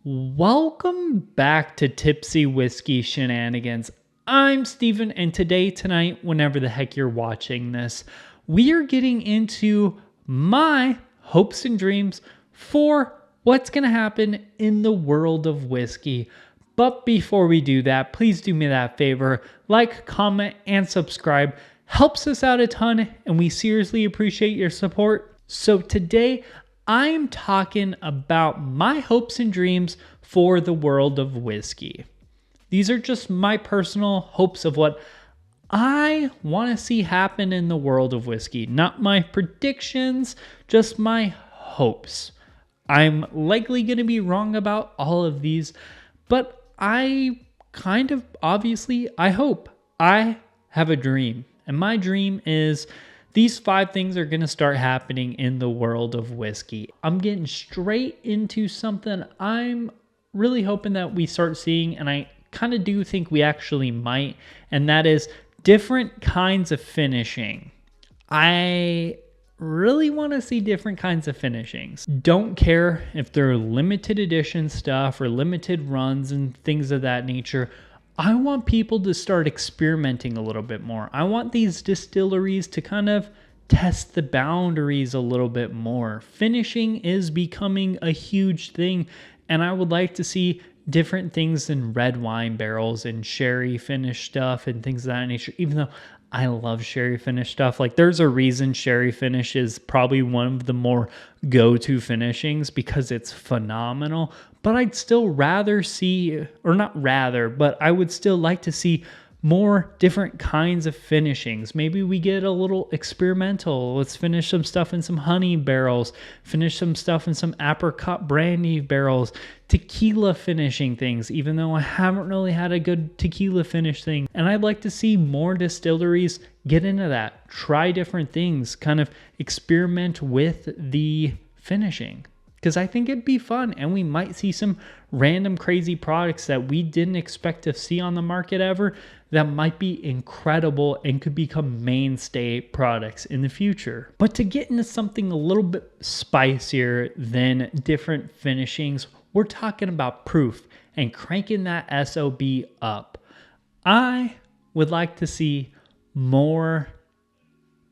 Welcome back to Tipsy Whiskey Shenanigans. I'm Steven, and tonight, whenever the heck you're watching this, we are getting into my hopes and dreams for what's going to happen in the world of whiskey. But before we do that, please do me that favor, like, comment, and subscribe. Helps us out a ton, and we seriously appreciate your support. So today, I'm talking about my hopes and dreams for the world of whiskey. These are just my personal hopes of what I want to see happen in the world of whiskey. Not my predictions, just my hopes. I'm likely going to be wrong about all of these, but I hope. I have a dream, and my dream is these 5 things are going to start happening in the world of whiskey. I'm getting straight into something I'm really hoping that we start seeing, and I kind of do think we actually might, and that is different kinds of finishing. I really want to see different kinds of finishings. Don't care if they're limited edition stuff or limited runs and things of that nature. I want people to start experimenting a little bit more. I want these distilleries to kind of test the boundaries a little bit more. Finishing is becoming a huge thing, and I would like to see different things than red wine barrels and sherry finish stuff and things of that nature, even though I love sherry finish stuff. Like, there's a reason sherry finish is probably one of the more go-to finishings because it's phenomenal. But I'd still rather see, or not rather, but I would still like to see more different kinds of finishings. Maybe we get a little experimental. Let's finish some stuff in some honey barrels, finish some stuff in some apricot brandy barrels, tequila finishing things, even though I haven't really had a good tequila finish thing. And I'd like to see more distilleries get into that, try different things, kind of experiment with the finishing. Because I think it'd be fun, and we might see some random crazy products that we didn't expect to see on the market ever that might be incredible and could become mainstay products in the future. But to get into something a little bit spicier than different finishings, we're talking about proof and cranking that SOB up. I would like to see more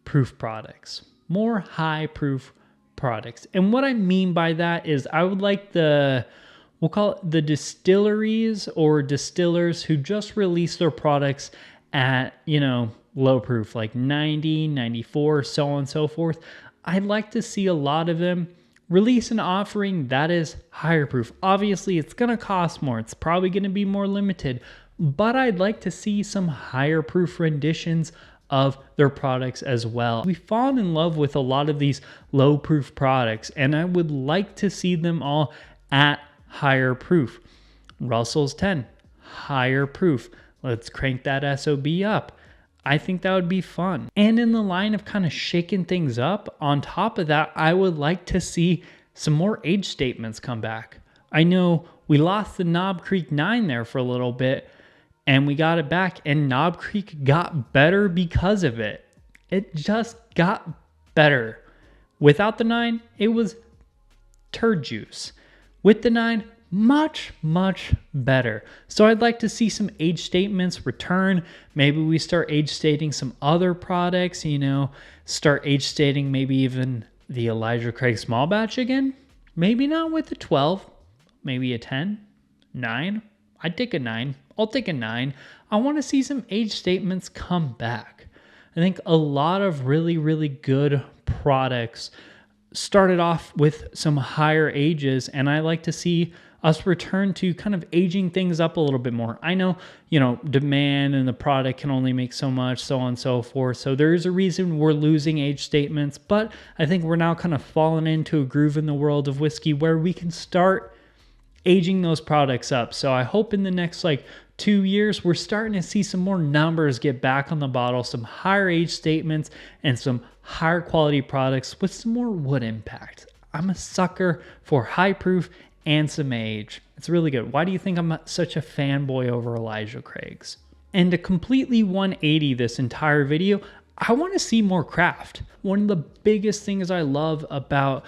proof products, more high proof products. And what I mean by that is I would like we'll call it the distilleries or distillers who just release their products at, low proof, like 90, 94, so on and so forth. I'd like to see a lot of them release an offering that is higher proof. Obviously, it's going to cost more. It's probably going to be more limited, but I'd like to see some higher proof renditions of their products as well. We've fallen in love with a lot of these low proof products, and I would like to see them all at higher proof. Russell's 10, higher proof. Let's crank that SOB up. I think that would be fun. And in the line of kind of shaking things up, on top of that, I would like to see some more age statements come back. I know we lost the Knob Creek 9 there for a little bit, and we got it back, and Knob Creek got better because of it. It just got better. Without the 9, it was turd juice. With the 9, much, much better. So I'd like to see some age statements return. Maybe we start age stating some other products, start age stating maybe even the Elijah Craig small batch again. Maybe not with the 12, maybe a 10, 9. I'd take a 9. I'll take a 9. I want to see some age statements come back. I think a lot of really, really good products started off with some higher ages, and I like to see us return to kind of aging things up a little bit more. I know, demand and the product can only make so much, so on and so forth. So there's a reason we're losing age statements, but I think we're now kind of falling into a groove in the world of whiskey where we can start aging those products up. So I hope in the next 2 years, we're starting to see some more numbers get back on the bottle, some higher age statements, and some higher quality products with some more wood impact. I'm a sucker for high proof and some age. It's really good. Why do you think I'm such a fanboy over Elijah Craig's? And to completely 180 this entire video, I want to see more craft. One of the biggest things I love about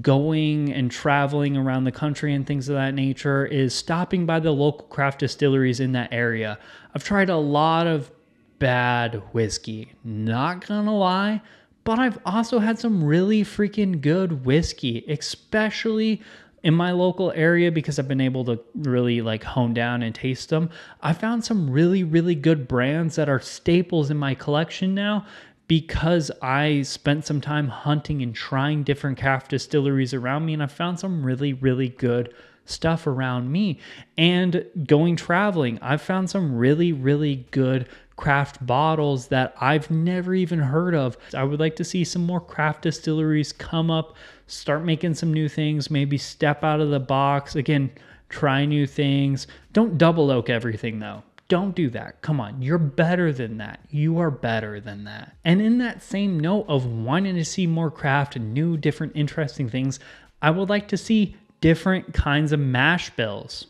going and traveling around the country and things of that nature is stopping by the local craft distilleries in that area. I've tried a lot of bad whiskey, not gonna lie, but I've also had some really freaking good whiskey, especially in my local area because I've been able to really like hone down and taste them. I found some really, really good brands that are staples in my collection now because I spent some time hunting and trying different craft distilleries around me, and I found some really, really good stuff around me. And going traveling, I've found some really, really good craft bottles that I've never even heard of. I would like to see some more craft distilleries come up, start making some new things, maybe step out of the box. Again, try new things. Don't double oak everything though. Don't do that. Come on, you're better than that. You are better than that. And in that same note of wanting to see more craft and new, different, interesting things, I would like to see different kinds of mash bills.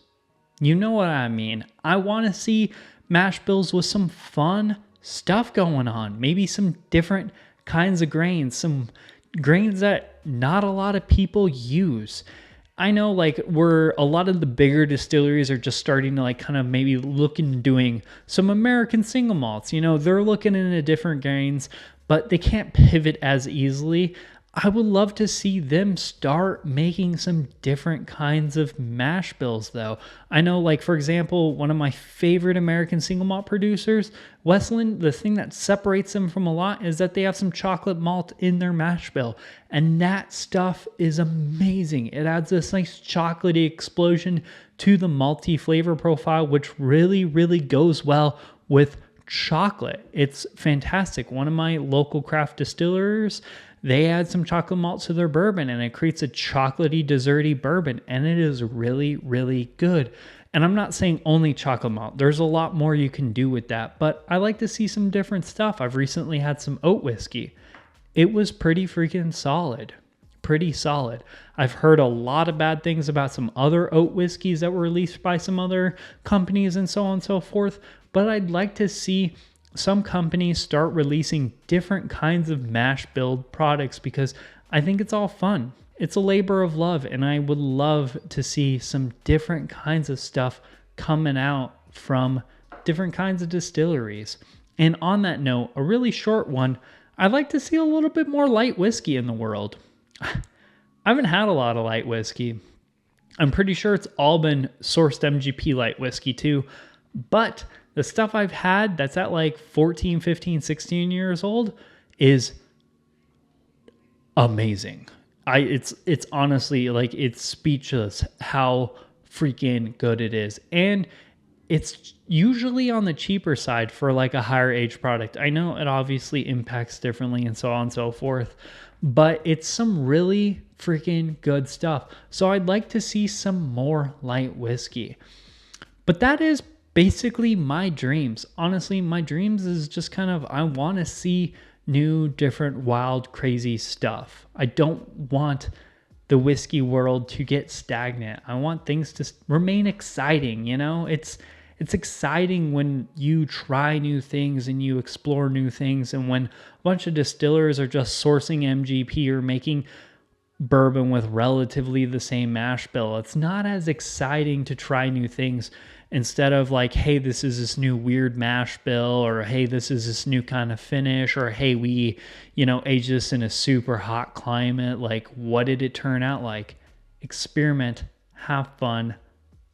You know what I mean? I want to see mash bills with some fun stuff going on. Maybe some different kinds of grains, some grains that not a lot of people use. I know like where a lot of the bigger distilleries are just starting to like kind of maybe look into doing some American single malts. You know, they're looking into different grains, but they can't pivot as easily. I would love to see them start making some different kinds of mash bills though. I know like, for example, one of my favorite American single malt producers, Westland, the thing that separates them from a lot is that they have some chocolate malt in their mash bill. And that stuff is amazing. It adds this nice chocolatey explosion to the malty flavor profile, which really, really goes well with chocolate. It's fantastic. One of my local craft distillers, they add some chocolate malt to their bourbon and it creates a chocolatey, desserty bourbon, and it is really, really good. And I'm not saying only chocolate malt. There's a lot more you can do with that, but I like to see some different stuff. I've recently had some oat whiskey. It was pretty freaking solid. Pretty solid. I've heard a lot of bad things about some other oat whiskeys that were released by some other companies and so on and so forth, but I'd like to see some companies start releasing different kinds of mash bill products because I think it's all fun. It's a labor of love, and I would love to see some different kinds of stuff coming out from different kinds of distilleries. And on that note, a really short one, I'd like to see a little bit more light whiskey in the world. I haven't had a lot of light whiskey. I'm pretty sure it's all been sourced MGP light whiskey too, but the stuff I've had that's at like 14, 15, 16 years old is amazing. It's honestly like, it's speechless how freaking good it is. And it's usually on the cheaper side for like a higher age product. I know it obviously impacts differently and so on and so forth, but it's some really freaking good stuff. So I'd like to see some more light whiskey. But that is basically my dreams. Honestly, my dreams is just kind of, I want to see new, different, wild, crazy stuff. I don't want the whiskey world to get stagnant. I want things to remain exciting, you know? It's exciting when you try new things and you explore new things, and when a bunch of distillers are just sourcing MGP or making bourbon with relatively the same mash bill. It's not as exciting to try new things instead of like, hey, this is this new weird mash bill, or hey, this is this new kind of finish, or hey, we, age this in a super hot climate. Like, what did it turn out like? Experiment, have fun.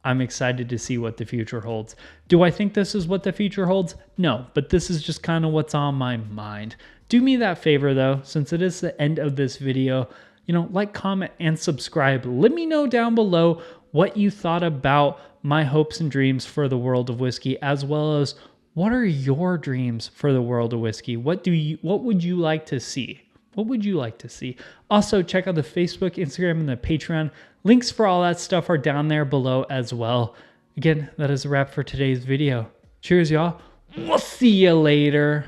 I'm excited to see what the future holds. Do I think this is what the future holds? No, but this is just kind of what's on my mind. Do me that favor though, since it is the end of this video, like, comment, and subscribe. Let me know down below what you thought about my hopes and dreams for the world of whiskey, as well as what are your dreams for the world of whiskey? What would you like to see? What would you like to see? Also, check out the Facebook, Instagram, and the Patreon. Links for all that stuff are down there below as well. Again, that is a wrap for today's video. Cheers, y'all. We'll see you later.